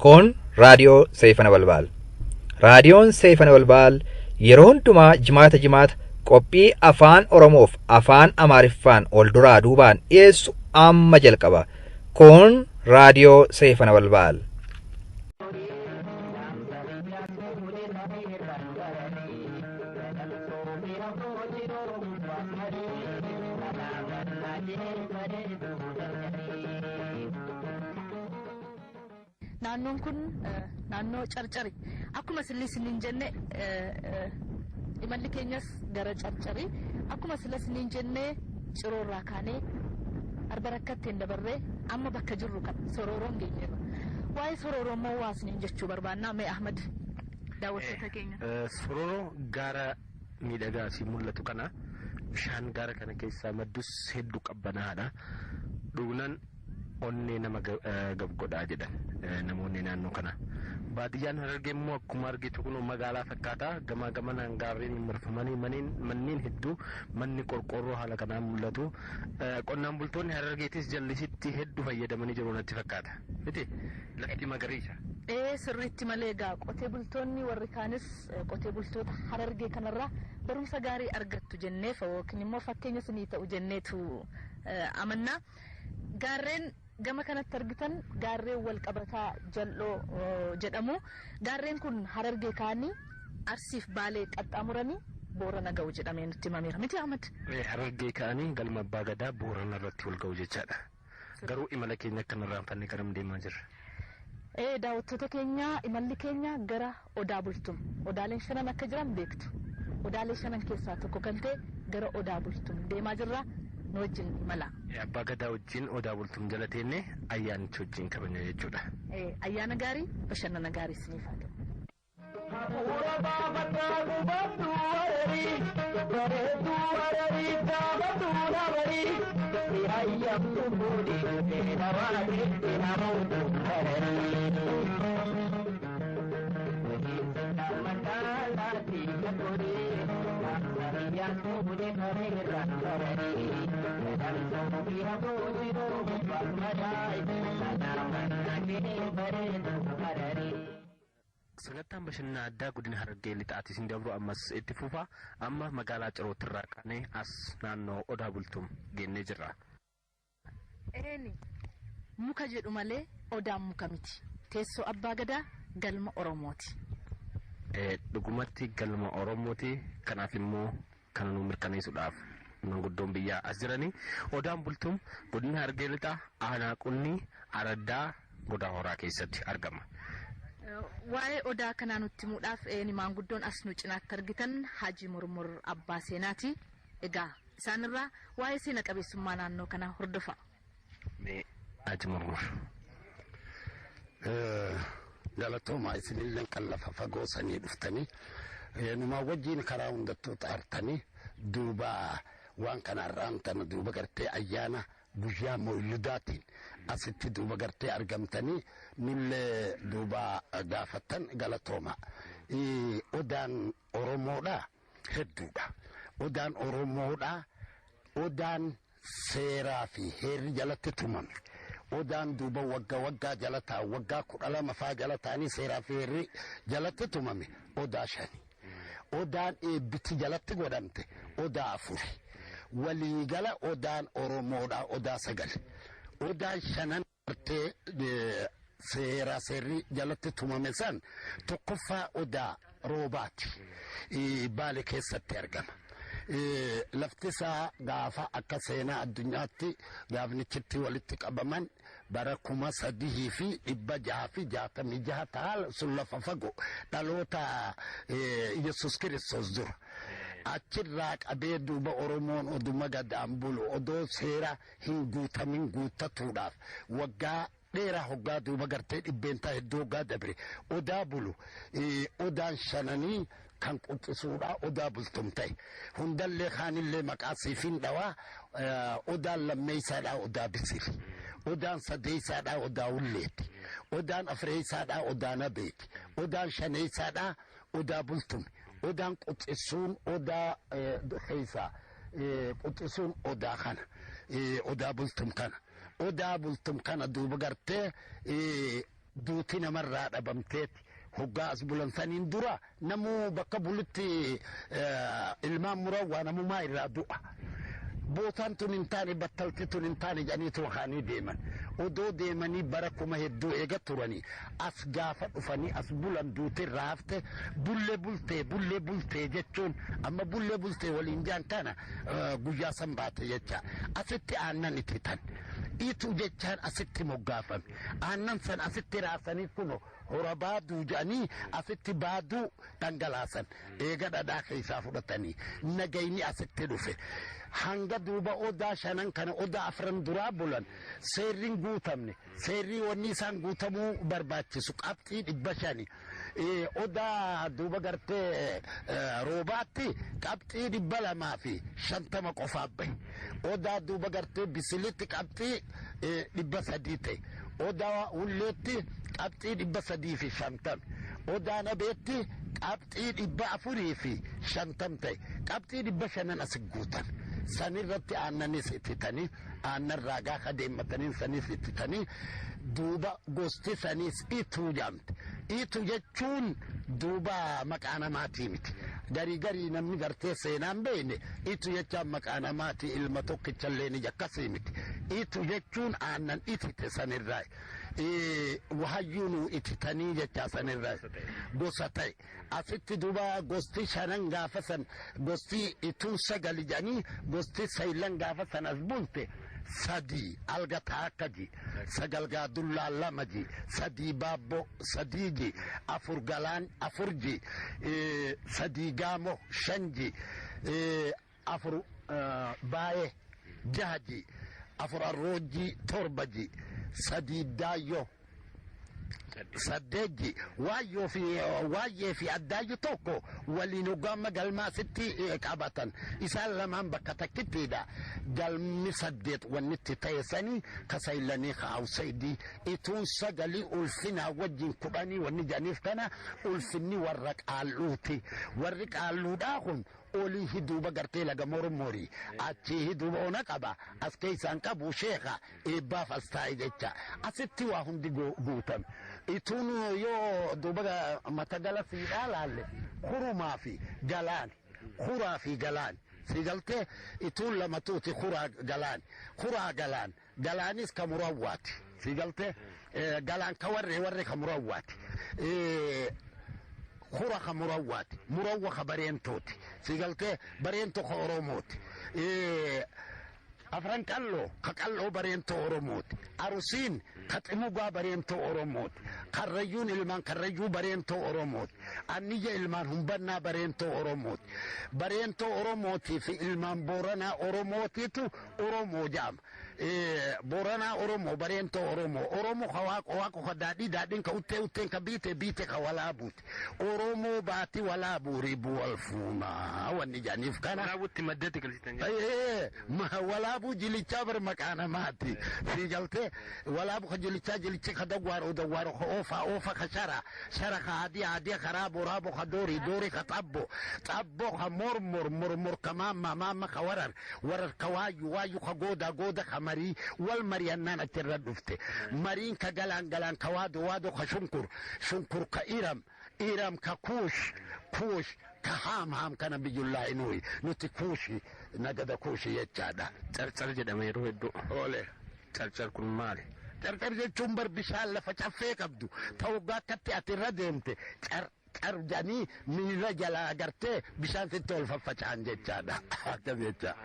Kun raadiyoo Seefana Balbaal. Raadiyoon Seefana Balbaal yeroo hundumaa jimaata qophii afaan Oromoof afaan Amaariffaan ol duraa duubaan dhiyeessu amma jalqaba. Kun raadiyoo Seefana Balbaal. Naannoon kun naannoo Carcari. Akkuma siniin jenne imalli keenyas gara Carcari. Akkuma siniin jenne Ciroorraa kaanee arba rakkatteen dabarree amma bakka jirru kan Sororoon geenyeerra. Waa'ee Sororoo immoo waasniin jechuu barbaannaa mee Ahmad daawwattoota keenya. Sororoo gaara miidhagaa si mul'atu kana bishaan gaara kana keessaa maddus hedduu qabbanaadha. Dhugunan onnee nama gabgodhaa jedhan namoonni naannoo kana. Baadiyyaan Harargee immoo akkuma argitu kun magaalaa fakkaata. Gamaa gamanaan gaarreen marfamanii manneen hedduu manni qorqorroo haala kanaan mul'atu. Qonnaan bultoonni Harargeetis jallisitti hedduu fayyadamanii jiru natti fakkaata. Miti lafti magariisa. Sirriitti malee egaa qotee bultoonni warri kaanis qotee bultoota Harargee kanarraa barumsa gaarii argattu jenneef yookiin immoo fakkeenya sinii ta'u jenneetu amannaa. Gaarreen gama kanatti argitan gaarreen wal qabataa jal'oo jedhamu. Gaarreen kun Harargee kaanii Arsiif Baalee qaxxaamuranii Boorana ga'u jedhamee nutti himameera. Miti Ahmad? Harargee kaanii galma abbaa gadaa Boorana irratti wal ga'u jechaadha. Garuu imala keenya akkanarraan fannee garam deemaa jirra? Daawwattoota keenya imalli keenya gara Odaa Bultum. Odaaleen shanan akka jiran beektu. Odaalee shanan keessaa tokko kan ta'e gara Odaa Bultum deemaa jirra. Wajjin imala. Abbaa gadaa wajjin Odaa Bultum jala teenne ayyaanicha wajjin kabajna jechuudha. Ayyaana gaarii bashannana gaarii isiniif haa ta'u. Sagantaan bashannana addaa godina Harargee lixaatti isin dabru ammas itti fufa. Amma magaalaa Cirootirraa kaanee as naannoo Odaa Bultum geennee jirra. Muka jedhu malee Odaan muka miti. Teessoo abbaa gadaa galma Oromooti. Dhugumatti galma Oromooti. Kanaaf immoo kana nu mirkaneessuudhaaf manguddoon biyyaa as jiranii. Odaan Bultum godina Harargee lixaa aanaa Qunnii Araddaa Godaa Horaa keessatti argama. Waa'ee Odaa kanaa nutti himuudhaaf manguddoon as nu cinaatti argitan Haji Murmur Abbaa Seenaati. Egaa isaanirraa waa'ee seena qabeessummaa naannoo kanaa hordofa. Haji Murmur. Galatooma isinillee kan lafa fagoo sanii dhuftanii numaa wajjin karaa hundattuu xaartanii duuba waan kanarraan tana duuba gartee ayyaana guyyaa Mawlidaatiin asitti duuba gartee argamtanii nullee duuba gaafattan galatooma. Odaan Oromoodhaa hedduudha. Odaan Oromoodhaa odaan seeraa fi heerri jalatti tumame. Odaan duuba waggaa jala taa waggaa 12 faa jala taanii seeraa fi heerri jalatti tumame odaa 5. Odaan eebbiti jalatti godhamte odaa 4. Waliigala odaan Oromoodhaa odaa 9. Odaan 5 artee seeraa seerri jalatti tumame san tokkoffaa odaa roobaati. Baalee keessatti argama. Lafti isaa gaafa akka seenaa addunyaatti gaafnichitti walitti qabaman bara 3,666 taal sun lafa fagoo dhaloota Yesus Kiristoos dura. Achirraa qabee duuba Oromoon oduma gadaan bulu odoo seera hin guutamin guuttatuudhaaf waggaa dheeraa hoggaa duuba gartee dhibbeentaa hedduu hoggaa dabre odaa bulu odaan 5 kan quxisuudha Odaa Bultum ta'e. Hundallee kaanillee maqaa siifin dhawaa odaan lammeessaadhaa Odaa Bisiri. Odaan sadeessaadhaa Odaa Ulleeti. Odaan afreessaadhaa Odaa Nabeeti. Odaan shaneessaadhaa Odaa Bultum. Odaan quxisuun Odaa keessaa quxisuun Odaa kana. Odaa Bultum kana. Odaa Bultum kana duuba gartee duuti namarraa dhabamteeti hoggaa as bulan saniin dura namuu bakka bulutti ilmaan murawwaa namumaa irraa du'a. Bootaan tun hin taane battalti tun hin taane jedhaniitu wakaanii deeman. Odoo deemanii bara kuma hedduu eega turanii as gaafa dhufanii as bulan duuti irraa hafte bullee bultee jechuun amma bullee bultee waliin jaan kana guyyaa san baate jecha asitti aannan itti tan. Itu jechaan asitti moggaafame aannan san asitti raasanii kuno hora baaduu jedhanii asitti baaduu dhangalaasan eega dhadhaa keessaa fudhatanii nagayni asitti dhufe hanga duuba odaa shanan kana odaa afran duraa bulan seerriin guutamne seerrii wanni isaan guutamuu barbaachisu qabxii 500 odaa duuba gartee roobaatti qabxii 250 qofaaf bahe odaa duuba gartee bisilitti qabxii 300 ta'e odaa ulleetti qabxii 350 odaa nabeetti qabxii 450 ta'e qabxii 500 as guutan sanirratti aannanis ittitanii aannan raagaa kadeemmatanii sanis ittitanii duuba gosti sanis ituu jedhamte itu jechuun duuba maqaa namaatii miti garii namni gartee seenaan beekne itu jechaan maqaa namaatii ilma tokkichallee ni jakkasii miti itu jechuun aannan itite sanirraa wahayyuunu ititanii jechaa sanirraa gosa ta'e asitti duuba gosti shanan gaafa san gosti ituu sagali jedhanii gosti saylan gaafa san as bulte sadii alga taakkaji sagalgaa dullaa lamaji sadii baabbo sadiiji afur galaan afurji sadii gaamo shanji afur baay'ee jahaji afur arroojji torbaji sadii daayyo saddeeji waayyee fi addaayyu tokko waliin hoggaamma galmaa sitti qabatan isaan lamaan bakka takkittiidha galmi saddeet wannitti ta'essanii kasaylanii kaawsaydii ituun sagalii ulfinaa wajjin kudhanii wanni jedhaniif kana ulfinni warra qaalluuti warri qaalluudhaa kun olii hiduuba gartee laga mormorii achii hiduuba ona qaba as keessaan qabu sheeka eebbaaf as taa'e jecha asitti waa hundi guutame ituun yoo duuba matagala siidhaa laalle kurumaa fi galaan kuraa fi galaan sigaltee ituun lamatuuti kuraa galaan galaanis ka murawwaati sigaltee galaan ka warre ka murawwaati kura ka murawwaati murawwa ka bareentooti sigaltee bareento ka oromooti afran qalloo ka qalloo bareentoo oromooti arusiin ka ximugaa bareentoo oromooti karrayyuun ilmaan karrayyuu bareentoo oromooti anniyya ilmaan humbannaa bareentoo oromooti bareentoo oromootii fi ilmaan booranaa oromootiitu oromoo jaama Borana Oromo Barento Oromo Hawako Hadadi Dadin ka Uten ka bite ka walabut Oromo bati walabu ribu alfuna wani janif kana walabut maddati kalsitan ma walabu jilichabar makana mati sigalte walabu jilicha kadawar odawar ofa shara hadi kharabu rabu khadori dori katabbo ka murmur kamama mama kawarar warar kawayu kagoda mari wal mariannan atirra dufte marin ka galan ka wado ka shunkur ka iram ka kush ka ham kana biyullahi nuyi nuti kushi nagada kushi yechada charchar jedhama yeroo hedduu ole charchar kun maali charchar jechuun bar bishaan lafa caffee qabdu ta'ugaa akkatti atirra deemte arjanii miira jala agartee bishaan sitti ol faffaca'an jechaadha akkam jecha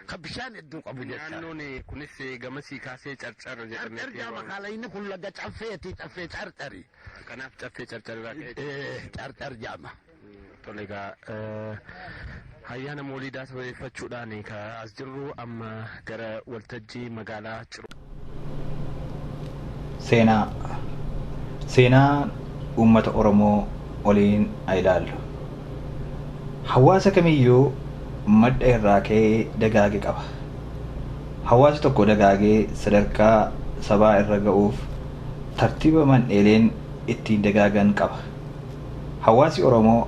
ka bishaan hedduu qabu jecha naannoon kunis gamasii kaasee carcar jedhamee carcar makaala inni kun laga caffeeti caffee carcari kanaaf caffee carcar irraa ka'e carcar jaama tolegaa ayyaana moolidaa sababeeffachuudhaan ka as jirru amma gara waltajjii magaalaa Ciroo seenaa ummata Oromoo waliin ilaallu hawaasa kamiyyuu madda irraa ka'ee dagaage qaba. Hawaasi tokko dagaagee sadarkaa sabaa irra ga'uuf tartiiba mandheeleen ittiin dagaagan qaba. Hawaasi Oromoo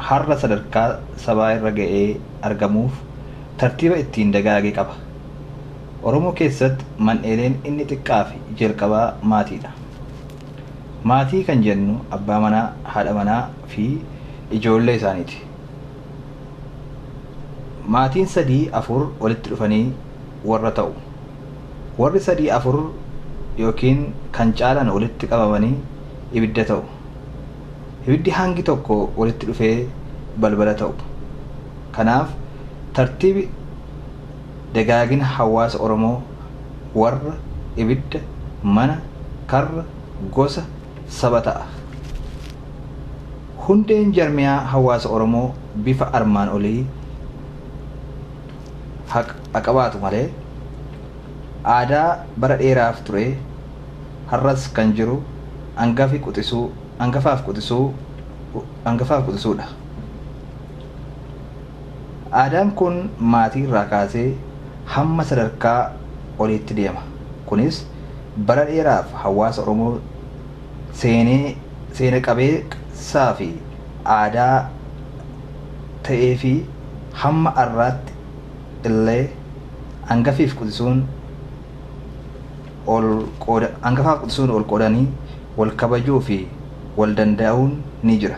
har'a sadarkaa sabaa irra ga'ee argamuuf tartiiba ittiin dagaage qaba. Oromoo keessatti man'eeleen inni xiqqaa fi jalqabaa maatiidha. Maatii kan jennu abbaa manaa, haadha manaa fi ijoollee isaaniiti. Maatiin 3-4 walitti dhufanii warra ta'u. Warri 3-4 yookiin kan caalan walitti qabamanii ibidda ta'u. Ibiddi hangi tokko walitti dhufee balbala ta'u. Kanaaf tartiibi dagaagina hawaasa Oromoo warra, ibidda, mana, karra, gosa, saba ta'a. Hundeen jarmiyaa hawaasa Oromoo bifa armaan olii haa qabaatu malee aadaa bara dheeraaf ture har'as kan jiru hangafaaf quxisuudha. Aadaan kun maatii irraa kaasee hamma sadarkaa oliitti deema. Kunis bara dheeraaf hawaasa Oromoo seena qabeessaa fi aadaa ta'ee fi hamma har'aatti illee hangafaaf quxisuun ol qoodanii wal kabajuu fi wal danda'uun ni jira.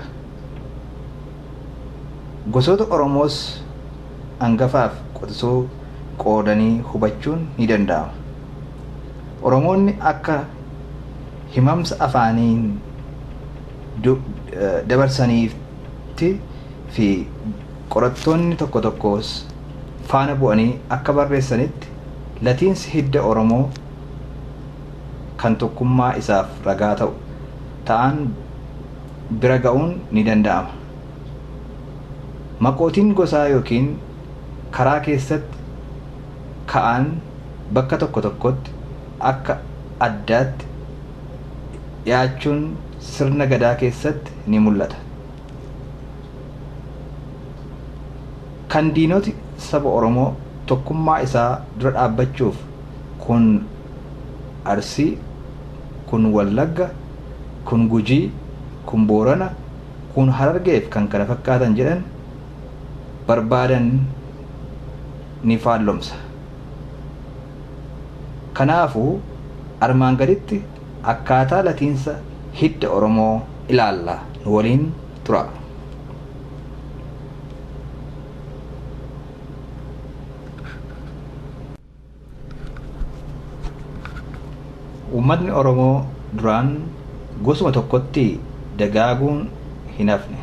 Gosoota Oromoos hangafaaf quxisuu qoodanii hubachuun ni danda'ama. Oromoonni akka himamsa afaaniin dabarsaniitti fi qorattoonni tokko tokkos faana bu'anii akka barreessanitti latiinsi hidda Oromoo kan tokkummaa isaaf ragaa ta'an bira ga'uun ni danda'ama. Maqootiin gosaa yookiin karaa keessatti ka'an bakka tokko tokkotti akka addaatti dhiyaachuun sirna gadaa keessatti ni mul'ata. Kan diinoti saba Oromoo tokkummaa isaa dura dhaabbachuuf kun Arsii, kun Wallagga, kun Gujii, kun Boorana, kun Harargeef kan kana fakkaatan jedhan barbaadan ni faallomsa. Kanaafuu armaan gaditti akkaataa latiinsa hidda Oromoo ilaalla. Nu waliin tura. Uummatni Oromoo duraan gosuma tokkotti dagaaguun hin hafne.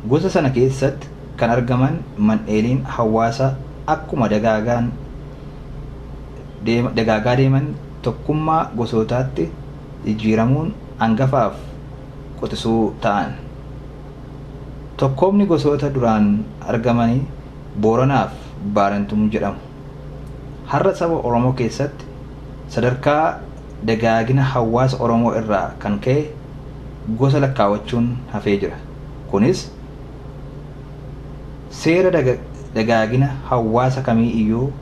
Gosa sana keessatti kan argaman man'eeliin hawaasa akkuma dagaagaa deeman tokkummaa gosootaatti jijjiiramuun hangafaaf quxisuu ta'an. Tokkoomni gosoota duraan argamanii Booranaaf Baarentuun jedhamu. Har'a saba Oromoo keessatti sadarkaa dagaagina hawaasa Oromoo irraa kan ka'e gosa lakkaawwachuun hafee jira. Kunis seera dagaagina hawaasa kamii iyyuu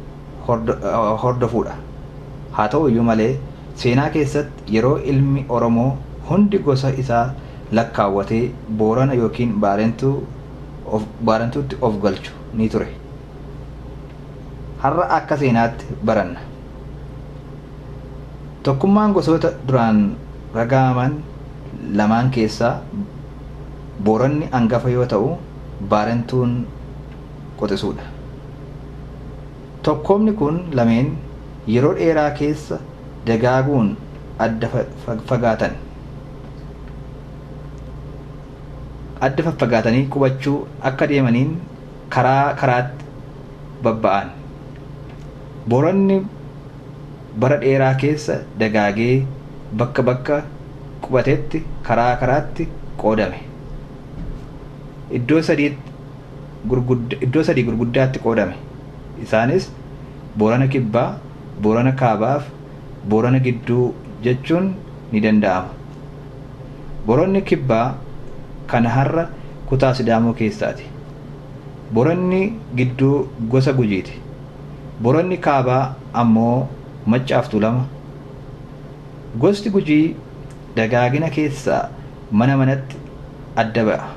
hordofuudha. Haa ta'u iyyuu malee seenaa keessatti yeroo ilmi Oromoo hundi gosa isaa lakkaawwatee Boorana yookiin Baarentuutti of galchu ni ture. Har'a akka seenaatti baranna. Tokkummaan gosoota duraan ragaman lamaan keessaa Booranni hangafa yoo ta'u Baarentuun quxisuudha. Tokkoomni kun lameen yeroo dheeraa keessa dagaaguun adda faffagaatanii qubachuu akka deemaniin karaatti babba'an. Booranni bara dheeraa keessa dagaagee bakka qubatetti karaatti qoodame. Iddoo sadii gurguddaatti qoodame. Isaanis Boorana Kibbaa, Boorana Kaabaaf Boorana Gidduu jechuun ni danda'ama. Booranni Kibbaa kan har'a kutaa Sidaamoo keessaati. Booranni Gidduu gosa Gujiiti. Booranni Kaabaa ammoo Maccaaf Tuulama. Gosti Gujii dagaagina keessaa manatti adda ba'a.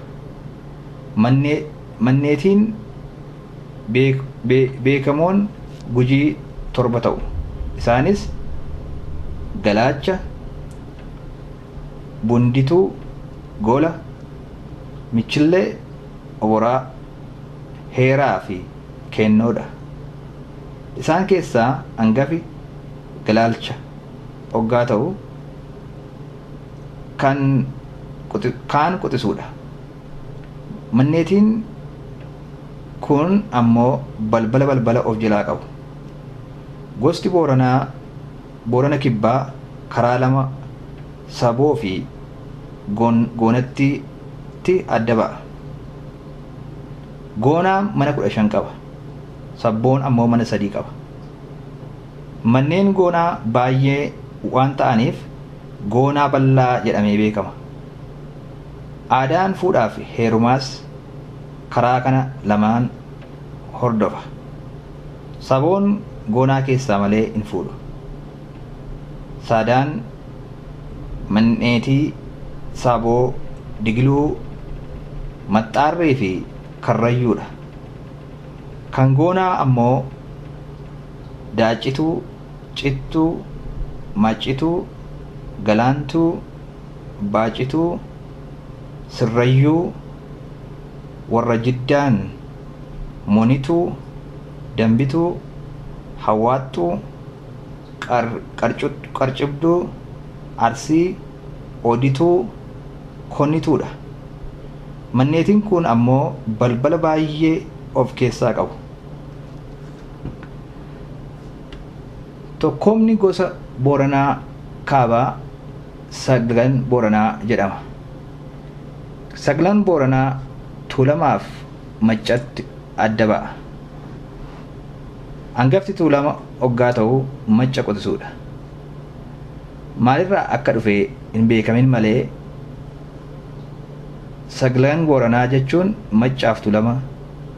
Manneetiin beekamoon Gujii torba ta'u. Isaanis galaacha, bundituu, gola, michillee, oboraa, heeraa fi kennoodha. Isaan keessaa hangafi galaalcha oggaa ta'u kaan quxisuudha. Manneetiin kun ammoo balbala of jalaa qabu. Gosti Boorana Kibbaa karaa lama saboo fi goonatti adda ba'a. Goonaan mana 15 qaba. Sabboon ammoo mana 3 qaba. Manneen goonaa baay'ee waan ta'aniif goonaa bal'aa jedhamee beekama. Aadaan fuudhaa fi heerumaas karaa kana lamaan hordofa. Saboon goonaa keessaa malee hin fuudhu. Saadaan manneetii saboo, digiluu, maxxaarree fi karrayyuudha. Kan goonaa ammoo daacituu, cittuu, maccituu, galaantuu, baacituu, sirrayyuu, warra jiddaan, monituu, dambituu, hawwaattuu, qarcibduu, arsii, odituu, konnituudha. Manneetiin kun ammoo balbala baay'ee of keessaa qabu. Tokkoomni gosa Booranaa kaabaa Saglan Booranaa jedhama. Saglan Booranaa Tuulamaaf Maccatti adda ba'a. Hangafti Tuulama oggaa ta'u Macca qotisuudha. Maalirraa akka dhufe hin beekamin malee Saglan Booranaa jechuun Maccaaf Tuulama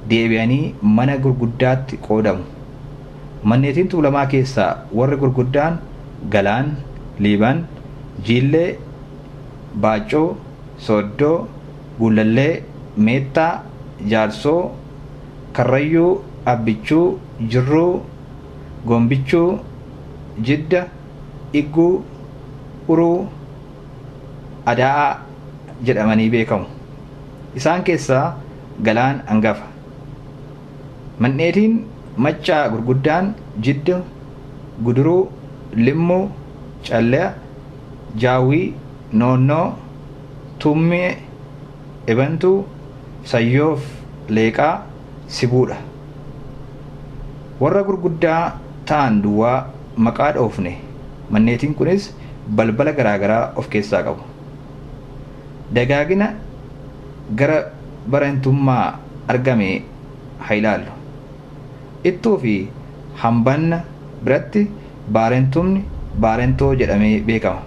deebi'anii mana gurguddaatti qoodamu. Manneetiin Tuulamaa keessaa warri gurguddaan Galaan, Liibaan, Jiillee, Baaccoo, Sooddoo, Guulallee, Meettaa, Jaarsoo, Karrayyuu, Abbichuu, Jirruu, Gombichuu, Jidda, Igguu, Uruu, Adaa'aa jedhamanii beekamu. Isaan keessaa Galaan hangafa. Manneetiin Maccaa gurguddaan Jidda, Guduruu, Limmuu, Calleya, Jaawii, Noonnoo, Tummee, Ebantuu, Sayyoof, Leeqaa, Sibuudha. Warra gurguddaa ta'an duwwaa maqaa dhoofne. Manneetiin kunis balbala garaagaraa of keessaa qabu. Dagaagina gara barentummaa argame haa ilaallu. Ittuu fi hambanna biratti baarentumni baarentoo jedhamee beekama.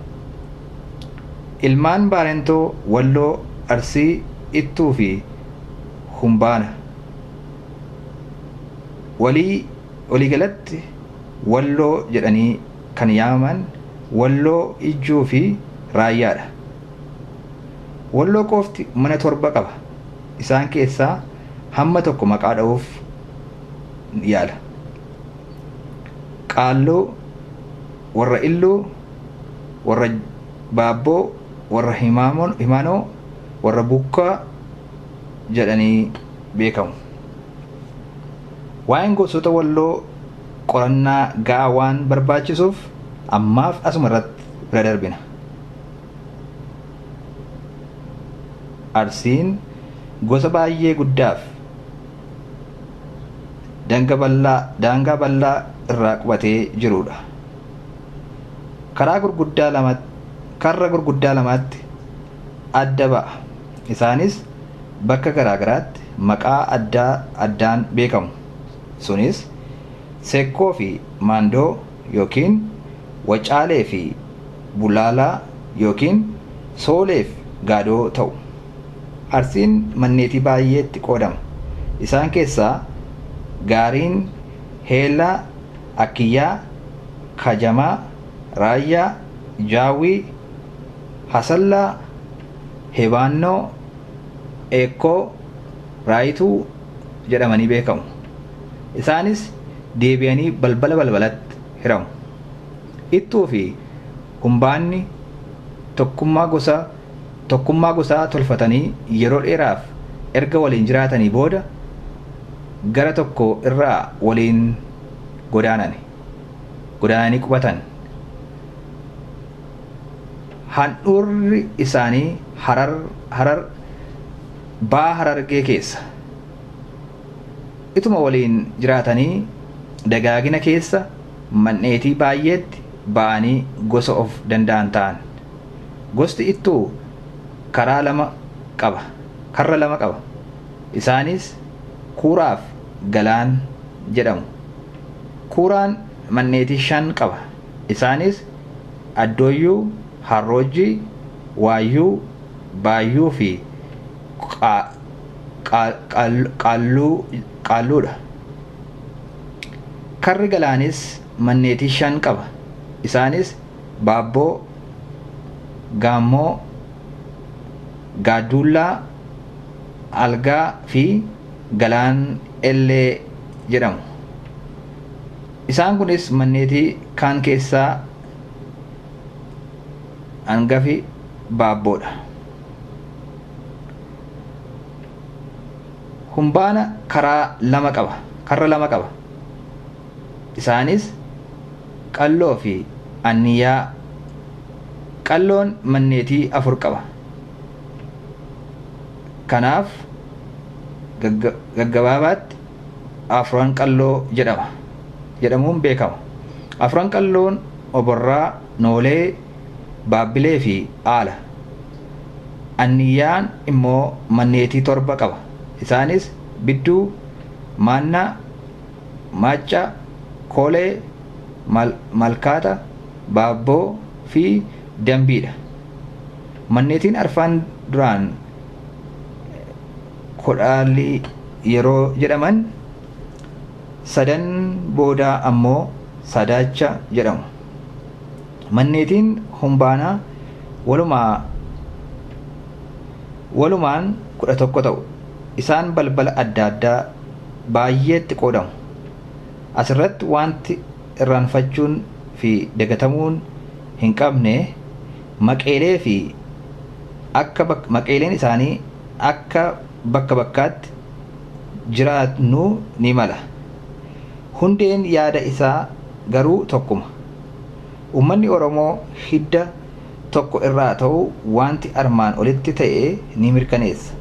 Ilmaan baarentoo Walloo, Arsii, Ittuu fi Humbaana. Waliigalatti Walloo jedhanii kan yaamaman Walloo, Ijjuu fi Raayyaadha. Walloo qofti mana 7 qaba. Isaan keessaa hamma tokko maqaa dha'uuf yaala. Qaalloo, warra Illuu, warra Baabboo, warra Himaanoo, warra Bukkaa jedhanii beekamu. Waa'een gosoota Walloo qorannaa ga'aa waan barbaachisuuf ammaaf asuma irratti bira darbina. Arsiin gosa baay'ee guddaaf daangaa bal'aa irraa qubatee jirudha. Karra gurguddaa lamaatti adda ba'a. Isaanis bakka garaagaraatti maqaa addaan beekamu. Sunis Sekkoo fi Maandoo yookiin Wacaalee fi Bulaalaa yookiin Soolee fi Gaadoo ta'u. Arsiin manneetii baay'eetti qoodama. Isaan keessaa Gaariin, Heellaa, Akkiyyaa, Kajamaa, Raayyaa, Jaawii, Hasallaa, Hebaannoo, Eekkoo, Raayituu jedhamanii beekamu. Isaanis deebi'anii balbalatti hiramu. Ittuu fi humbaanni tokkummaa gosaa tolfatanii yeroo dheeraaf erga waliin jiraatanii booda gara tokko irraa waliin godaananii qubatan. Handhuurri isaanii ba'a Harargee keessa. Ituma waliin jiraatanii dagaagina keessa man'eetii baay'eetti ba'anii gosa of danda'an ta'an. Gosti ittuu karra lama qaba. Isaanis Kuuraaf Galaan jedhamu. Kuuraan man'eetii 5 qaba. Isaanis Addooyyuu, Harroojjii, Waayyuu, Baayyuu fi Qaalluudha. Karri Galaanis man'eetii 5 qaba. Isaanis Baabboo, Gaammoo, Gaaddullaa, Algaa fi Galaan Ellee jedhamu. Isaan kunis man'eetii kaan keessaa hangafi Baabboodha. Humbaana karra lama qaba. Isaanis Qalloo fi Anniyyaa. Qalloon man'eetii 4 qaba. Kanaaf gaggabaabaatti Afran Qalloo jedhamuun beekama. Afran Qalloon Oborraa, Noolee, Baabbilee fi Aala. Anniyyaan immoo man'eetii 7 qaba. Isaanis Bidduu, Maannaa, Maaccaa, Koolee, Malkaata, Baabboo fi Dambiidha. Man'eetiin arfan duraan Kodhaalii yeroo jedhaman, sadan boodaa ammoo Sadaacha jedhamu. Man'eetiin humbaanaa walumaan 11 ta'u. Isaan balbala adda addaa baay'eetti qoodamu. Asirratti wanti irraanfachuun fi dagatamuun hin qabne maqeeleen isaanii akka bakka bakkaatti jiraannu ni mala. Hundeen yaada isaa garuu tokkuma. Uummanni Oromoo hidda tokko irraa ta'uu wanti armaan olitti ta'e ni mirkaneessa.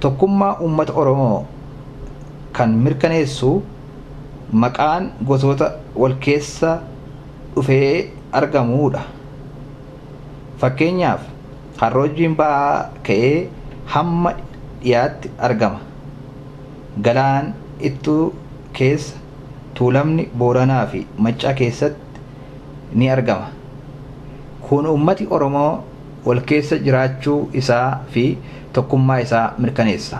Tokkummaa uummata Oromoo kan mirkaneessu maqaan gosoota wal keessa dhufee argamuudha. Fakkeenyaaf Harroojjiin ba'aa ka'ee hamma dhiyaatti argama. Galaan Ittuu keessa, Tuulamni Booranaa fi Maccaa keessatti ni argama. Kun uummati Oromoo wal keessa jiraachuu isaa fi tokkummaa isaa mirkaneessa.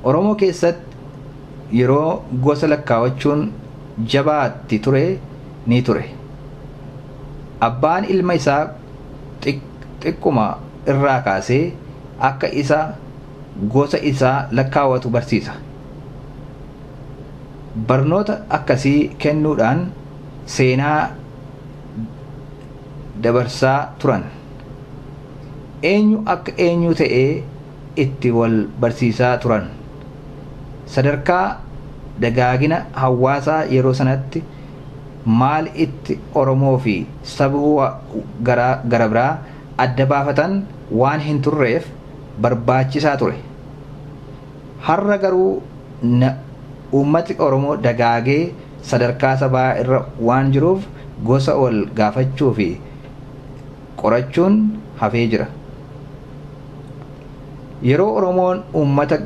Oromoo keessatti yeroo gosa lakkaawwachuun jabaatti ture ni ture. Abbaan ilma isaa xiqquma irraa kaasee akka isa gosa isaa lakkaawwatu barsiisa. Barnoota akkasii kennuudhaan seenaa dabarsaa turan. Eenyu akka eenyu ta'ee itti wal barsiisaa turan. Sadarkaa dagaagina hawaasaa yeroo sanatti maal itti Oromoo fi saba gara biraa adda baafatan waan hin turreef barbaachisaa ture. Har'a garuu uummati Oromoo dagaagee sadarkaa sabaa irra waan jiruuf gosa wal gaafachuu fi qorachuun hafee jira. Yeroo Oromoon uummata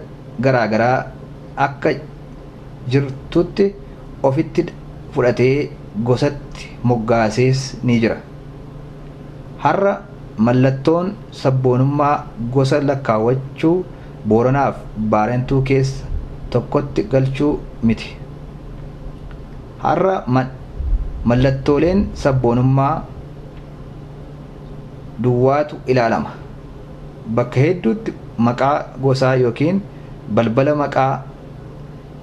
garaagaraa akka jirtutti ofitti fudhatee gosatti moggaasees ni jira. Har'a mallattoon sabboonummaa gosa lakkaawwachuu Booranaaf Baarentuu keessa tokkotti galchuu miti. Har'a mallattooleen sabboonummaa duwwaatu ilaalama. Bakka hedduutti maqaa gosaa yookiin balbala maqaa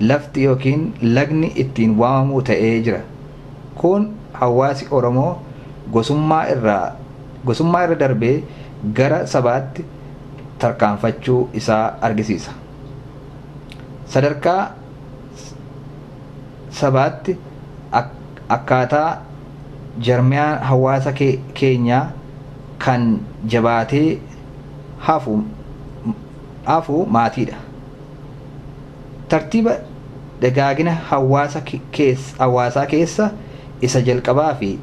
lafti yookiin lagni ittiin waamamuu ta'ee jira. Kun hawaasi Oromoo gosummaa irra darbee gara sabaatti tarkaanfachuu isaa argisiisa. Sadarkaa sabaatti akkaataa jarmiyaan hawaasa keenyaa kan jabaatee hafu maatiidha. Tartiiba dagaagina hawaasaa keessa isa jalqabaa fi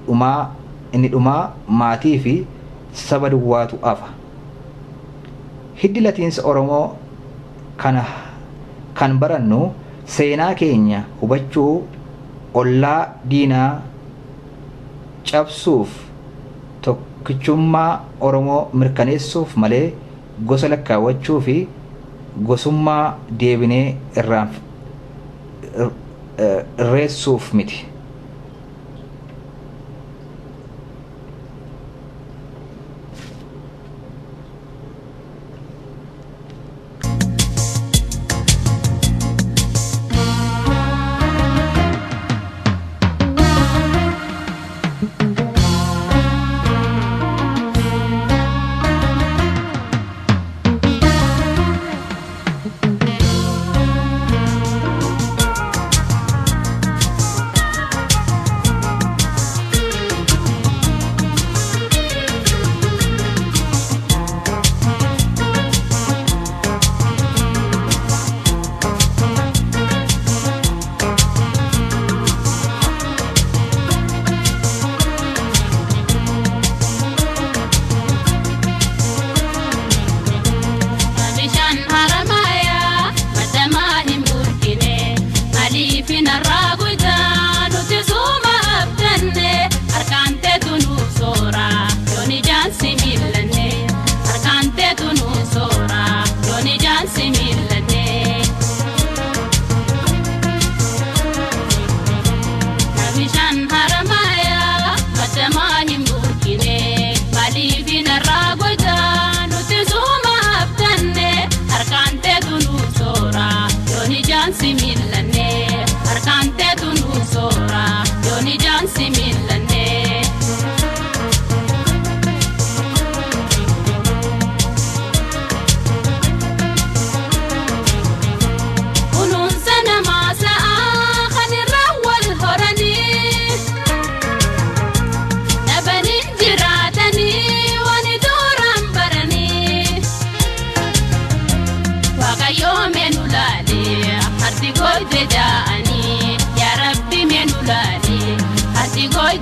inni dhumaa maatii fi saba duwwaatu hafa. Hiddi latiinsa Oromoo kan barannu seenaa keenya hubachuu, ollaa diinaa cabsuuf, tokkichummaa Oromoo mirkaneessuuf malee gosa lakkaawwachuu fi gosummaa deebinee irreessuuf miti. Goy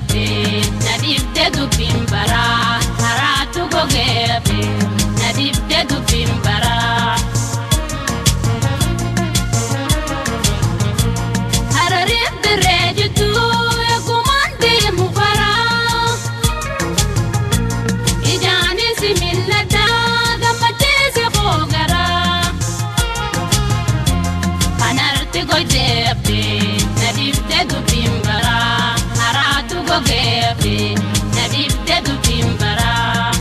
gogeefe nadibde dubbiin baraa haraatu gogeefe nadibde dubbiin baraa hararin dirree jitu eegumaan deemu baraa ijaanin si millataa gammachiisi hoogaraa kanarti gogeefe nadibde dubbiin baraa haraatu gogeefe nadibde dubbiin baraa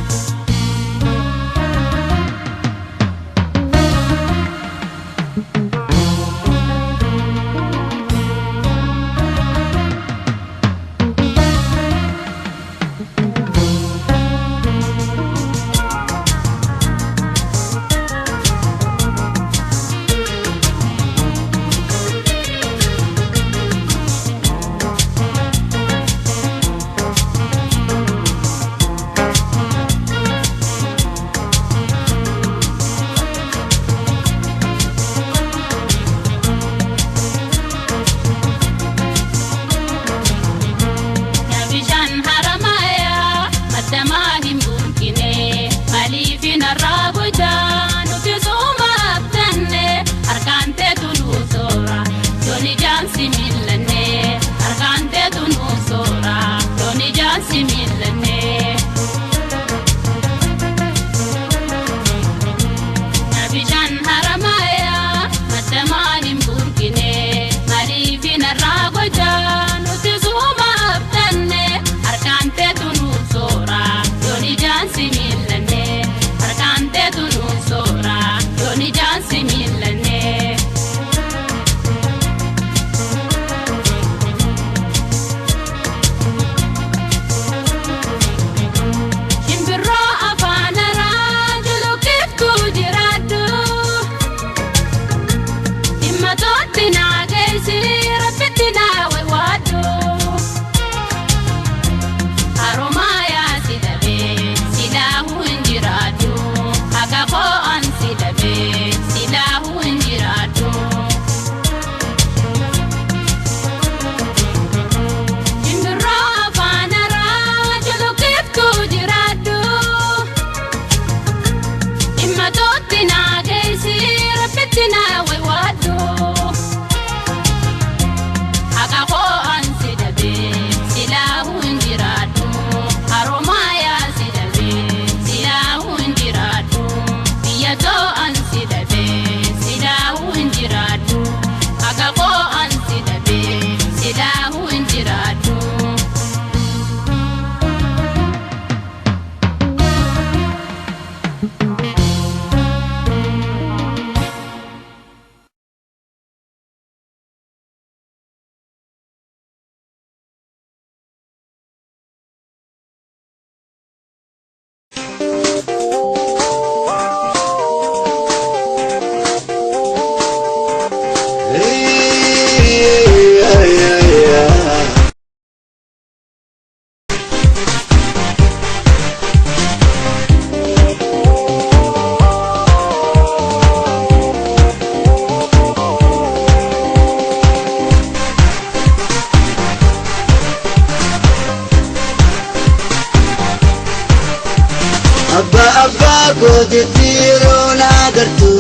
Abba godetiro nagartu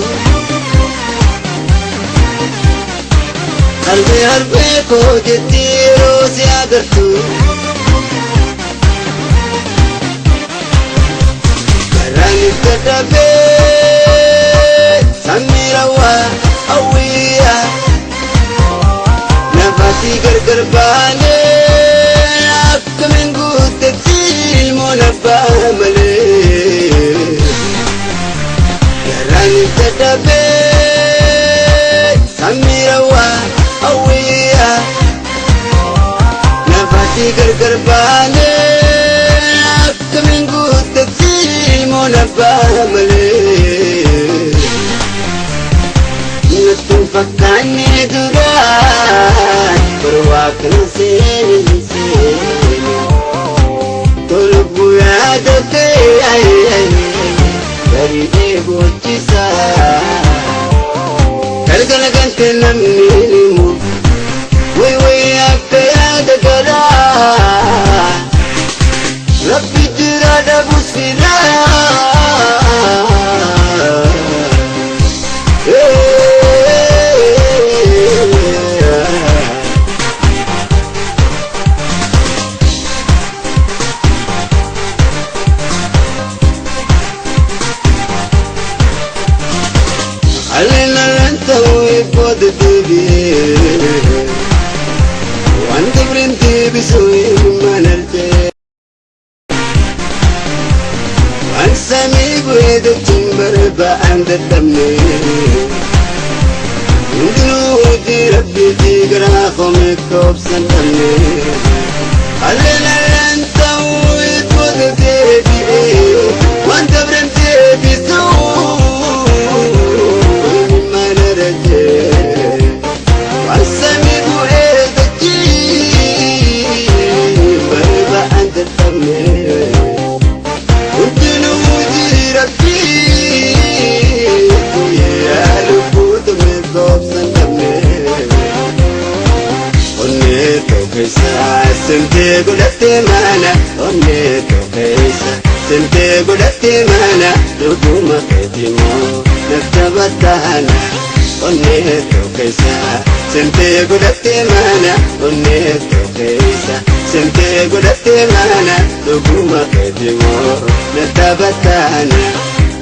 Harbe godetiro si agartu Karani katabe samirawa awiya Nafasi gargar bane akmin gudetil monabba male Katabe samirawa awiya nafasi gargar bane akmin gudetil monabba male Yutun fakane duran berwakil seni tolbu ya doke dari debocisa kalgalagan tenamnimu wai akaya dagara وانت برنتي بسوي منرتي وانسامي بويدك تنبر بأند الدمي ودي ربي تقرا خمك كوب سندمي خلينا انت وتودي بي وانت برنتي بسوي منرتي وانسامي بويدك تنبر بأند الدمي سنتي قلت مانا ونيتو كيسا سنتي قلت مانا لقوما كتمو نكتبتانا ونيتو كيسا سنتي قلت مانا ونيتو كيسا سنتي قلت مانا لقوما كتمو نكتبتانا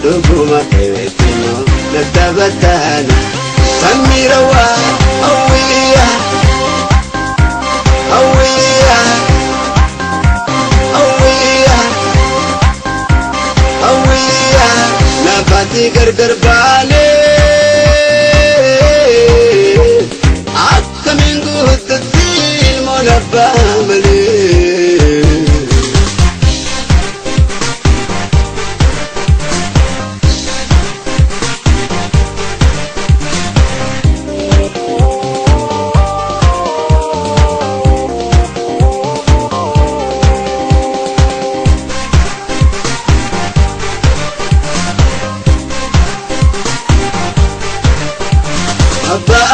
لقوما كتمو نكتبتانا سمي روا أويا أويا أويا أويا نباتي قرقر بالي عكا من قوة الدين منبه ملي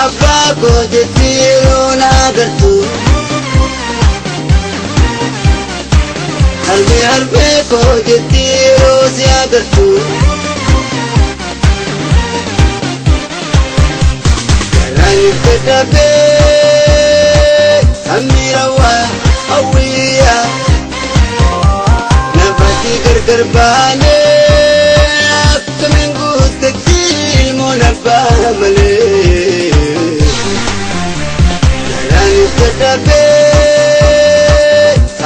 أبا كوجتيرو ناقرتو قلبي كوجتيرو سياقرتو كلاني كتبي أمي روا أويا نباتي قرقر بالي أكا من قوتك تيل منبه ملي كتبي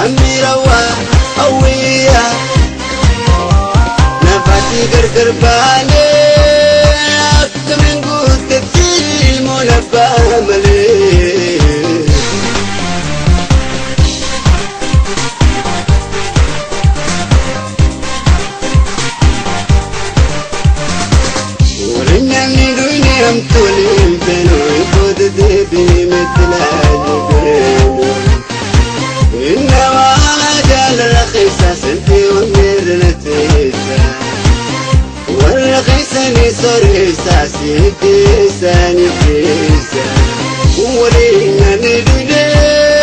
أمي روا أويا نفاتي قرقر بالي أكا من قوت الدين منبه ملي ولنا من دنيا متولين بينو يقود ديبي مثل إنما جال رخيصة سنتي ونرنتيسة والرخيصة نصريسة سيدي ساني فيسة ولينا ندودم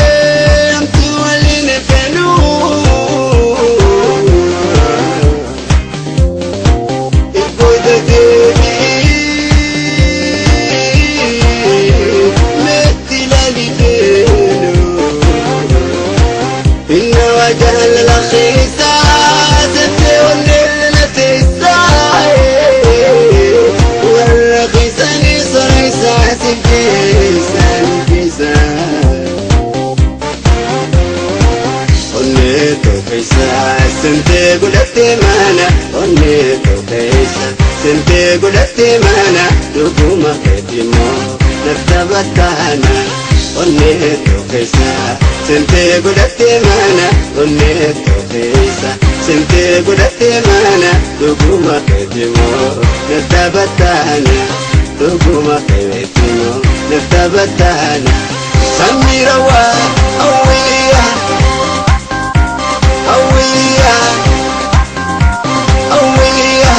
تولين فنو إبود ديبي مثل جهل الخيسة ستي والنتيسة والرخيصة نصريسة سكيسة نكيسة ونيتو كيسة سنتي قلت مانا ونيتو كيسة سنتي قلت مانا لقوما كتمو نكتبتانا ونيتو كيسة سنتي قلت مانا ونيتو كيسة سنتي قلت مانا لقوما كتمو نكتبتانا لقوما كتمو نكتبتانا سمي روا أويا أويا أويا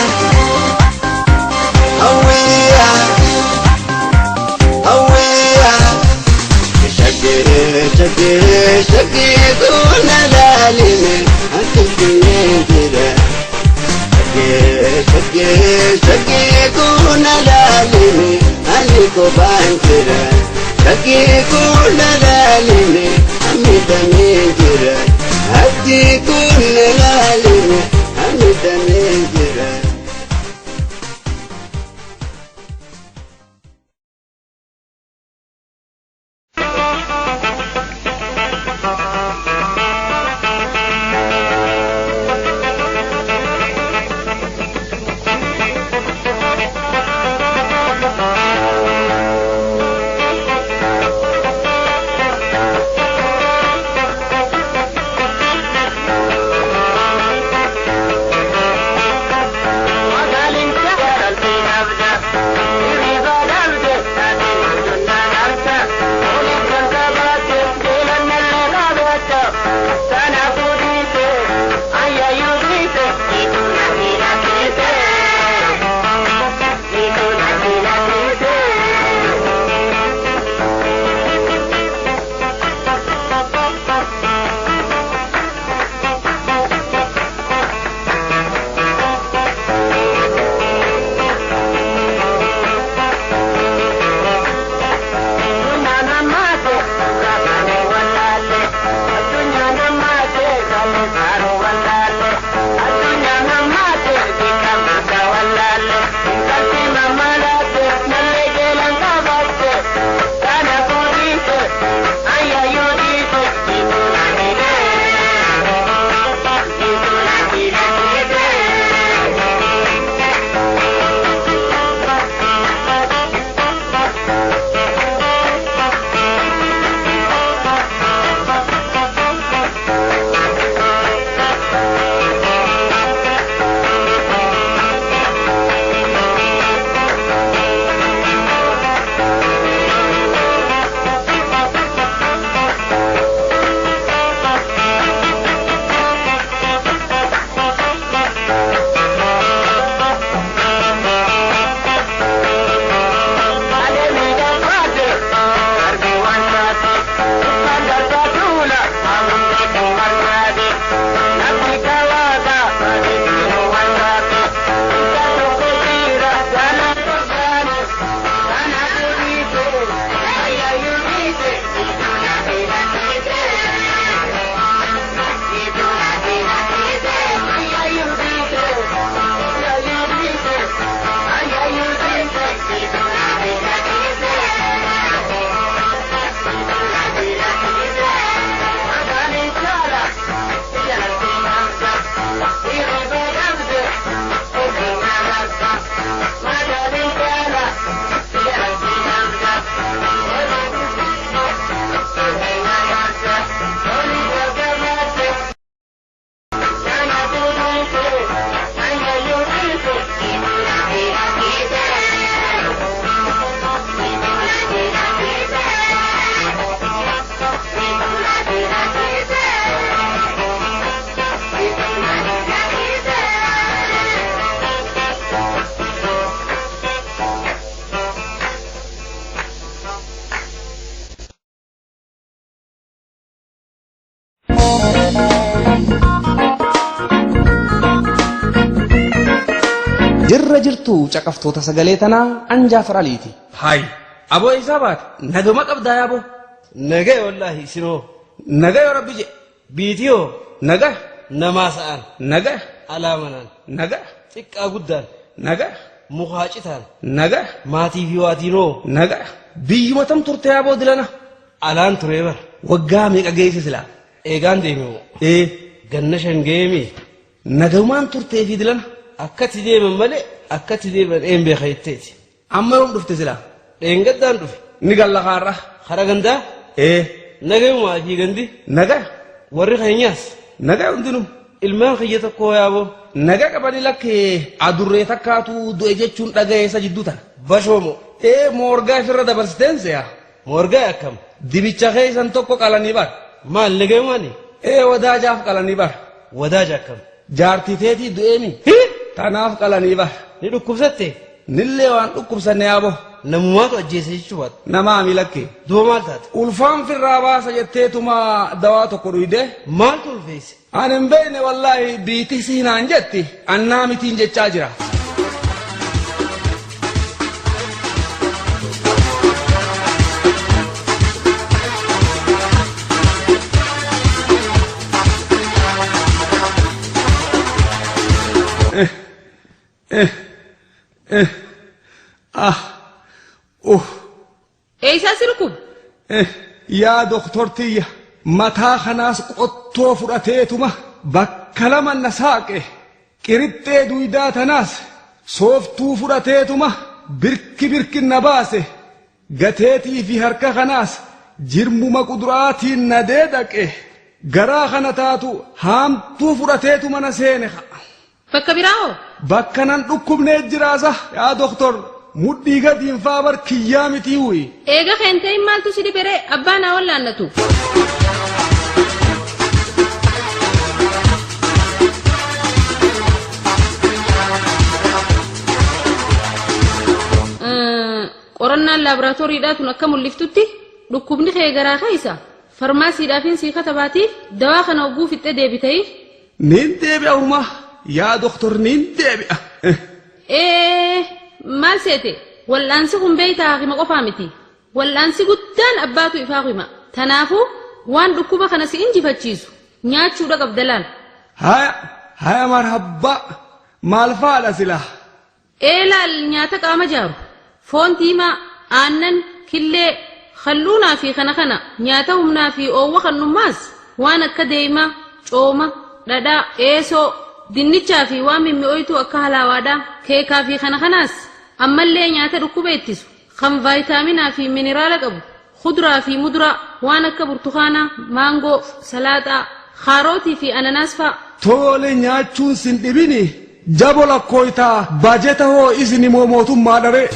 أويا أويا شقي دون العالمين أكلين كده شقي دون العالمين أليكو بانكرة شقي دون العالمين أمي دمين كده هدي كل العالمين أمي دمين كده jirtu caqaftoota sagalee tanaa Anjaafar Aliiti. Hai, aboo isaa baate nagama qabdaa yaaboo. Nagaya wallaahi isinoo. Nagaya rabbi je. Biitiyoo. Nagaya. Namaa sa'aan. Nagaya. Alaamanaan. Nagaya. Xiqqaa guddaan. Nagaya. Mukaa citaan. Nagaya. Maatii fi waatiinoo. Nagaya. Biyyuma tam turte yaaboo dilana. Alaan turee bara. Waggaa meeqa geesse silaa? Eegaan deemee. Ganna 5 geemee. Nagamaan turtee fi dilana. Akkatti deeman malee akkatti deeman een beeka jetteeti. Amma yoom dhufte silaa? Dheengaddaan dhufe. Ni galla kaarra. Hara gandaa? Nagayumaa fi gandi? Nagaya. Warri keenyaas? Nagaya hundinuu. Ilmaan kiyya tokkoo yaaboo. Nagaya qabanii lakkee adurree takkaatu du'e jechuun dhaga'ee isa jidduu tana. Bashoomo. Moorgaa ifirra dabarsiteen se'a. Moorgaa akkam? Dibicha keessan tokko qalanii bar. Maal nagayumaani? Wadaajaaf qalanii bar. Wadaaja akkam? Jaartii teetii du'eemi. Tanaaf qalanii bar. Ni dhukkubsatte? Nillee waan dhukkubsanne yaaboo. Namumaatu ajjeese jechuudha. Namaa milakkee. Duuba maal taate? Ulfaan firraa baasa jetteetuma dawaa tokko dhuyde. Maaltu ulfeesse? Ani hin beekne wallaahi biitii siinaan jetti annaa mitiin jechaa jira. Eessaa sirku? Yaa doktortiyya mataa kanaas qottoo fudhateetuma bakka lama na saaqe qirixxee duydaa tanaas sooftuu fudhateetuma birki na baase gateetii fi harka kanaas jirmuma kuduraatiin na deedaqe garaa kana taatu haamtuu fudhateetuma na seene. Bakka biraawoo? Bakka nan dhukkubnee jiraasa yaa doktor. Mudhii gadiin faabar kiyyaa mitii wuyi. Eega keentee maaltu si dhibere abbaa naa wallaannatu. Qorannaan laaboraatooriidhaa tun akka mul'iftutti dhukkubni kee garaa keessa farmaasiidhaafin sii katabaatiif dawaa kana hogguu fixxee deebiteef. Niin deebi'a uma yaa doktor niin deebi'a. Maal seete wal'aansi kun beeytaa hima qofaa miti wal'aansi guddaan abbaatu ifaa hima tanaafuu waan dhukkuba kana si injifachiisu nyaachuudha qabdalaan. Haya marhabbaa maal faadha silaa? Laal nyaata qaama jaaru foon diimaa aannan killee halluunaa fi kana nyaata humnaa fi oowwa kannummaas waan akka deemaa cooma dhadhaa eesoo dinnichaa fi waan mimmi'ooytuu akka halaawaadhaa keekaa fi kanaas. Ammallee nyaata dhukkuba ittisu kan vaayitaaminaa fi mineraala qabu kuduraa fi muduraa waan akka burtukaanaa maangoo salaaxaa kaarootii fi ananaas fa'a. Tole nyaachuun sin dhibini jabo lakkooytaa baajeta hoo isini moo mootummaa dharee.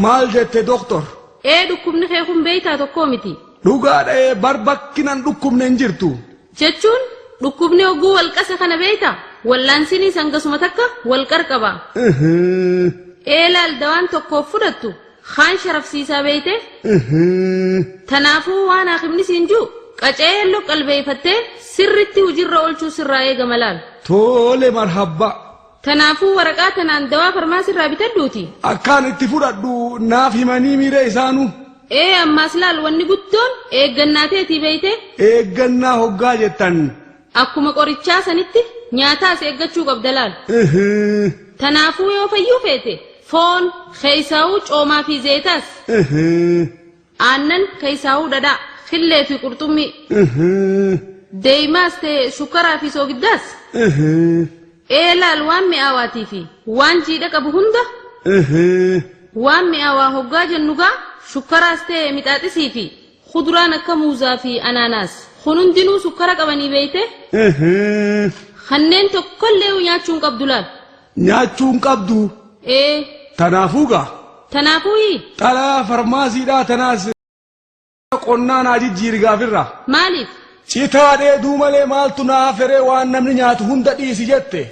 Maal jette doktor? Dhukkubni kee kun beeytaa tokkoo miti. Dhugaadha barbakkinan dhukkubne hin jirtu. Jechuun dhukkubni hogguu walqasa kana beeytaa wallaansinis hangasuma takka wal qarqaba. Laal dawaan tokkoof fudhattu kaan sharafsiisaa beeyte. Tanaafuu waan haakimni siin jiru qaceelloo qalbeeffattee sirritti hojiirra oolchuu sirraa eegama laal. Tole marhabbaa. Tanaafuu waraqaa tanaan dawaa farmaasirraa bitadhuuti. Akkaan itti fudhadhu naaf himanii miiree isaanuu. Ammaas laal wanni guddoon eeggannaa teetii beeyte. Eeggannaa hoggaa jettan. Akkuma qorichaa sanitti nyaataas eeggachuu qabda laal. Tanaafuu yoo fayyuu feete foon keessaawuu coomaa fi zeetaas. Aannan keessaawuu dhadhaa killee fi qurxummii. Deeyimaas ta'e shukkaraa fi soogiddaas. Laal waan mi'aawaatii fi waan jiidha qabu hunda. Waan mi'aawaa hoggaa jennugaa shukkaraas ta'e mixaaxisii fi kuduraan akka muuzaa fi anaanaas kun hundinuu sukkara qabanii beeyte. Kanneen tokkollee nyaachuun qabdu laal. Nyaachuun qabdu. Tanaafuu gaa. Tanaafuu xalaa farmaasiidhaa tanaas qonnaan haa jijjiiri gaafirra. Maaliif? Citaa dheeduu malee maaltu naa feree waan namni nyaatu hunda dhiisi jette.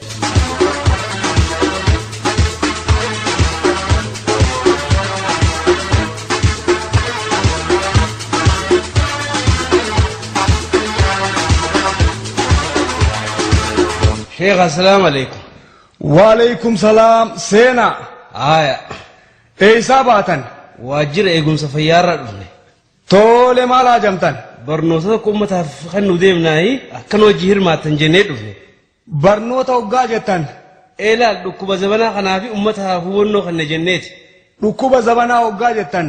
Sheekh assalamu alaikum. Waalaikum salaam seenaa. Aya. Eeysaa baatan? Waajjira eegumsa fayyaarraa dhufne. Tole maal ajamtan? Barnoota ummataaf kan nu deemnaayi akkan hojii hirmaattan jennee dhufne. Barnoota hoggaa jettan? Eelaal dhukkuba zabanaa kanaafi ummataaf hubannoo kanna jenneeti. Dhukkuba zabanaa hoggaa jettan?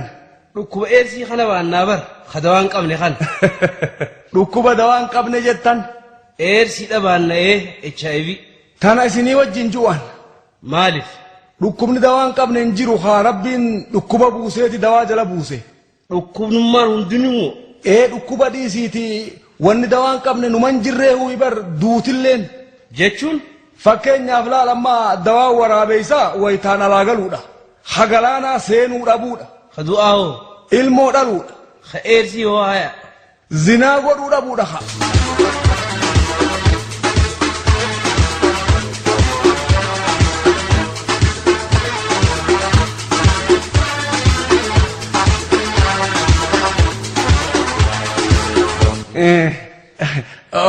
Dhukkuba eersii kana baannaa bar kadawaan qabne kan. Dhukkuba dawaan qabne jettan? Eersii dhabaanna'ee HIV. Tana isinii wajjin ju'an? Maaliif? Dhukkubni dawaan qabne hin jiru haa rabbiin dhukkuba buuseeti dawaa jala buuse. Dhukkubnummaan hundinuu. Dhukkuba dhiisiiti wanni dawaan qabne numan jirree huyi bar duutilleen. Jechuun? Fakkeenyaaf laalammaa dawaa waraabeessaa wayitaan alaa galuudha. Hagalaanaa seenuu dhabuudha. Ka du'aahoo. Ilmoo dhaluudha. Ka eersii hoo haya. Zinaa godhuu dhabuudha haa.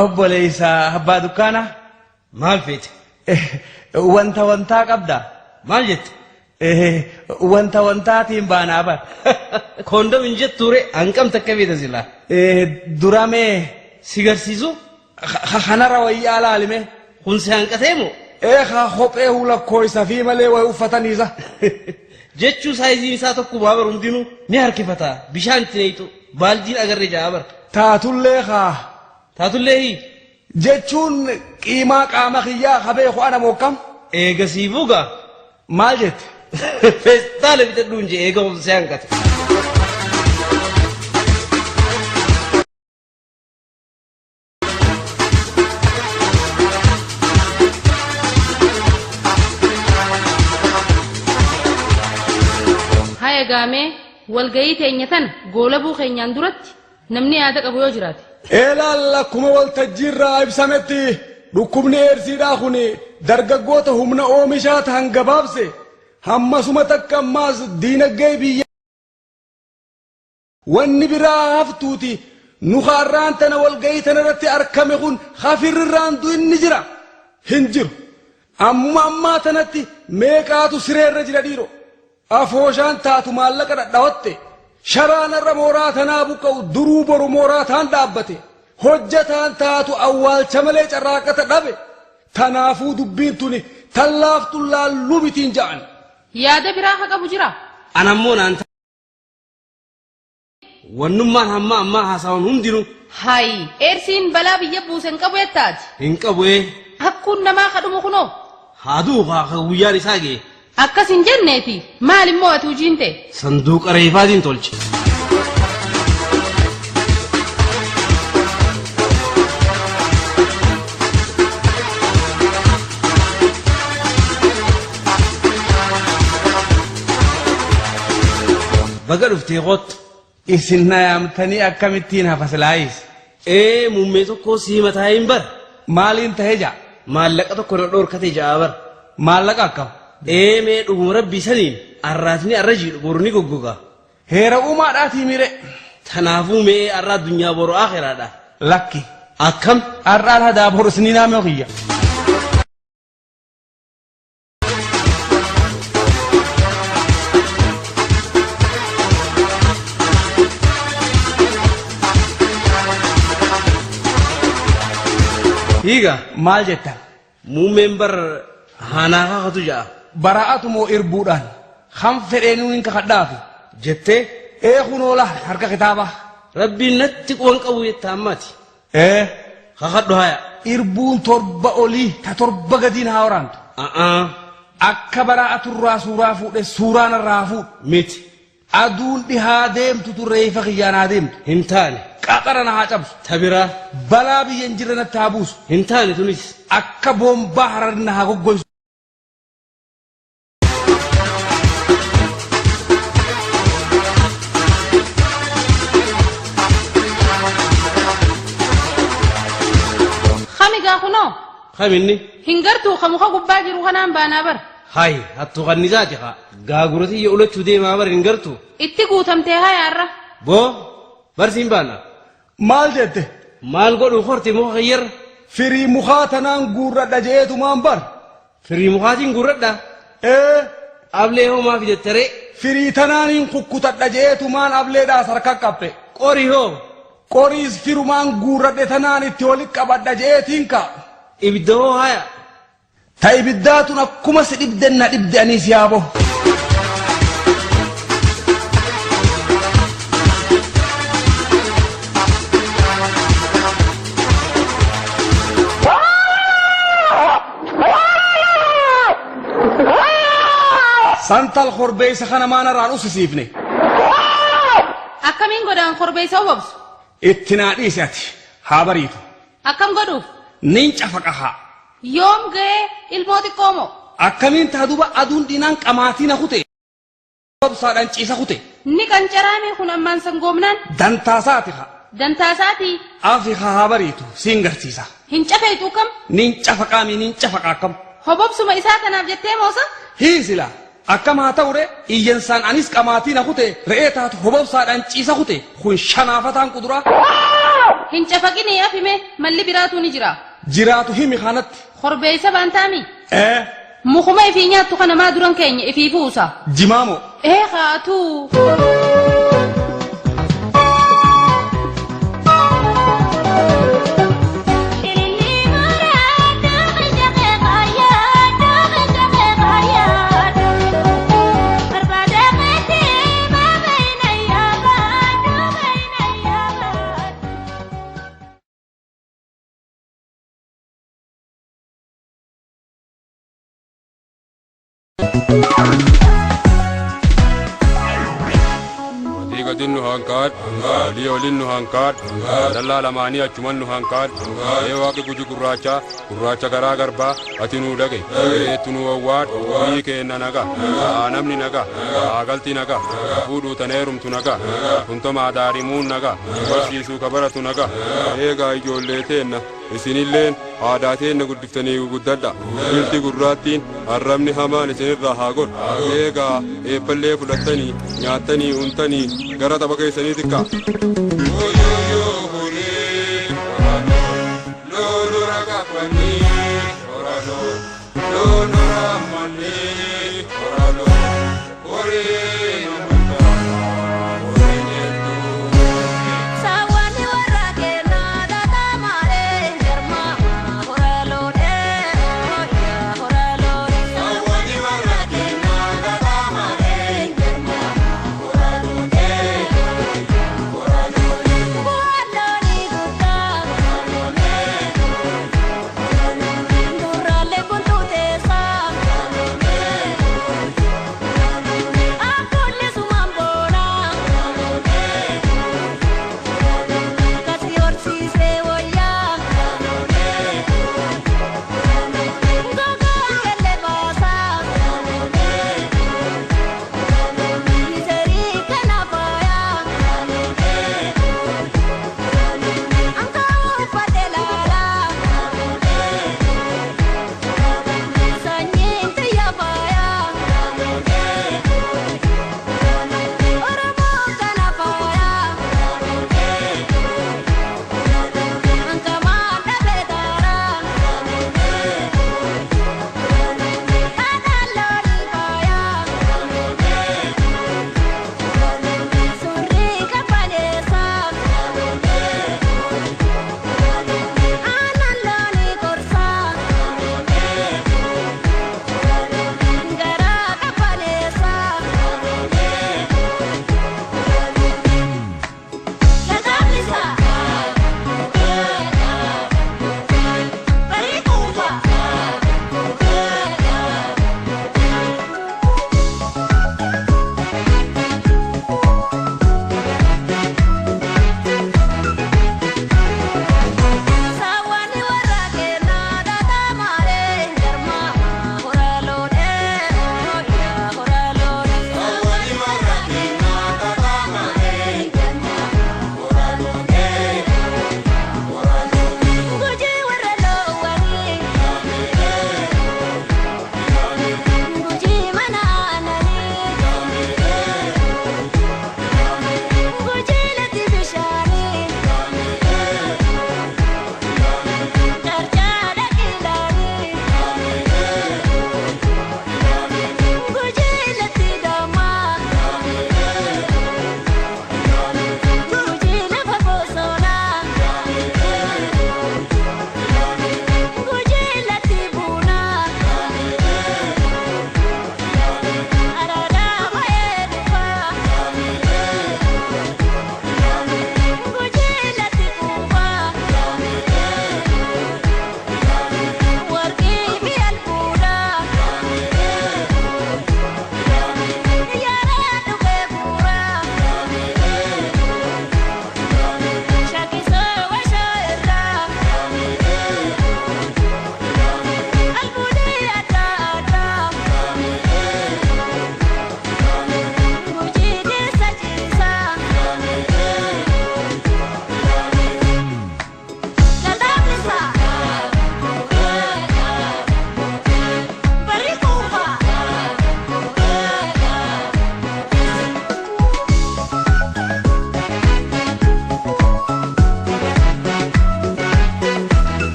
Obboleessa abbaa dukkaana maal feete? Wanta qabda maal jette? Wantaatiin baanaa bar. Koondom hin jettuure hanqam takka beeta silaa. Duramee si garsiisu? Kanarra wayyaa laalime. Kun si hanqatee moo? Kophee hulakkooysa fi malee wayi uffataniisa. Jechuu saayiziin isaa tokko baabar hundinuu ni harkifata bishaan itti neeytu baaldiin agarree jaa bar. Taatullee haa. Taatullee hii. Jechuun qiimaa qaama kiyyaa qabee ho'ana mokkam. Eegasii buugaa. Maal jette? Feestaala bitadhuun jee eega homsee hanqate. Haya gaamee walgayii teenya tana goolabuu keenyaan duratti namni yaada qabu yoo jiraate. Eelaal akkuma waltajjiirraa ibsametti dhukkubni eersiidhaa kun dargaggoota humna oomishaa ta'an gabaabse hammasuma takka ammaas diinagdee biyya. Wanni biraa haftuuti nu har'aan tana walgayii tana irratti argame kun hafirrirraan inni jira hin jiru. Ammaa tanatti meeqaatu sireerra jira dhiiroo. Afooshaan taatu maallaqa dhadhawatte sharaanarra mooraa tanaa buqqa'u duruu boru mooraa taan dhaabbate hojjataan taatu awwaalcha malee carraaqata dhabe tanaafuu dubbiin tuni tallaaftu laalluu mitiin ja'an. Yaada biraa haa qabu jira. Anammoo naan wannummaan hamma ammaa haasawan hundinuu. Hayi eersiin balaa biyya buusen qabu yettaati. Hin qabu'ee. Hakkuun namaa kadhumu kunoo. Haaduu haa guyyaan isaa ga'e. Akkas hin jenneeti maal immoo ati hojiin ta'e. Sanduuqa reefaatiin tolche. Baga dhuftee qottu. Isin na yaamtanii akkamittiin hafaslaayis. Muummee tokko sii mataa hin bar. Maaliin ta'ee jaa? Maallaqa tokko na dhoorkate jaa bar. Maallaqa akkam? Mee dhuguma rabbii saniin arraatni arra jiidhu boru ni goggoga. Heera uumaadhaatii mire. Tanaafuu mee arraa addunyaa boru akhiraadha. Lakki. Akkam? Arraan hadaa boru isinii naamee okiyya. Hiiga maal jettan? Muummeen bar haanaa kakatu ja'a. Baraa'atu moo irbuudhaan kan fedheenuu hin kakadhaafi. Jettee? Kunoo la harka kitaaba. Rabbiin natti quwan qabu jetta ammaati. Kakadhu haya. Irbuun torba olii ta torba gadiin haa waraantu. Akka baraa'aturraa suuraa fuudhe suuraan irraa fuudhu. Miti. Aduun dhihaa deemtu turreefa kiyyaan haa deemtu. Hin taane. Qaxara na haa cabsu. Tabiraa. Balaa biyya hin jirre natti haa buusu. Hin taane tunis. Akka boombaa hararri na haa goggoysu. Khamigaa kunoo. Khaminni. Hin gartuu kamuka gubbaa jiru kanaan baanaa bar. Hayi hattu kannisaati haa. Gaagurati iyya ulachuu deemaa bar hin gartuu. Itti guutamtee hayaarra. Boo barsiin baana. Maal jette? Maal godhu horti muka kiyyarra. firii mukaa tanaan guurradha jeetumaan bar. Firii mukaatiin guurradha. Ablee homaa fidattaree. Firii tanaaniin kukkutadha jeetumaan ableedhaas harka qabbe. Qorii hoo. Qoriis firumaan guurradhe tanaan itti walitti qabadha jeetiin ka. Ibidda hoo haya. Ta ibiddaatun akkuma si dhibden na dhibde anis yaabo. Santal korbeessa kana maanarraan usisiifne. Akkamiin godhan korbeessa hubabsu? Itti naa dhiise ati haa bariitu. Akkam godhuuf? Nin cafaqahaa. Yoom ga'ee ilmoo xiqqoo moo? Akkamiin taa duba aduun dhinaan qamaatii na kute. Hobsaadhaan ciisa kute. Ni qancaraame kun ammaan sangoomnaan? Dantaasaati haa. Dantaasaati? Afi haa bariitu siin garsiisa. Hin cafeetu kam? Nin cafaqaami nin cafaqaa kam. Hobobsuma isaa kanaaf jettee moosa? Hiisila. Akkam haa ta'ure iyyansaan anis qamaatii na kute re'ee taatu hobobsaadhaan ciisa kute kun shanaafataan kuduraa. Hin cafaqinii afime malli biraatu ni jira. Jiraatu himi kanatti. Korbeessa baantaami? Mukuma ifii nyaattu kana maa duran keenya ifii buusa. Jimaamoo. Haatu. Gadin nu hangkat, dia olin nu hangkat, dalla lamani acuman nu hangkat, ewa ke kuju kuracha gara garba, ati nu dage, tunu awat, ke nanaga, anam ni naga, agalti naga, fudu tanerum tu naga, untama darimun naga, barsiisu kabara tu naga, ega ijoollee teenna isinilleen aadaateen guddiftanii guddadha bilti gurraattiin arrabni hamaan isinirraa haa godhu eegaa eebbaallee fudhattanii nyaattanii untanii gara tapha keessanii xiqqaa.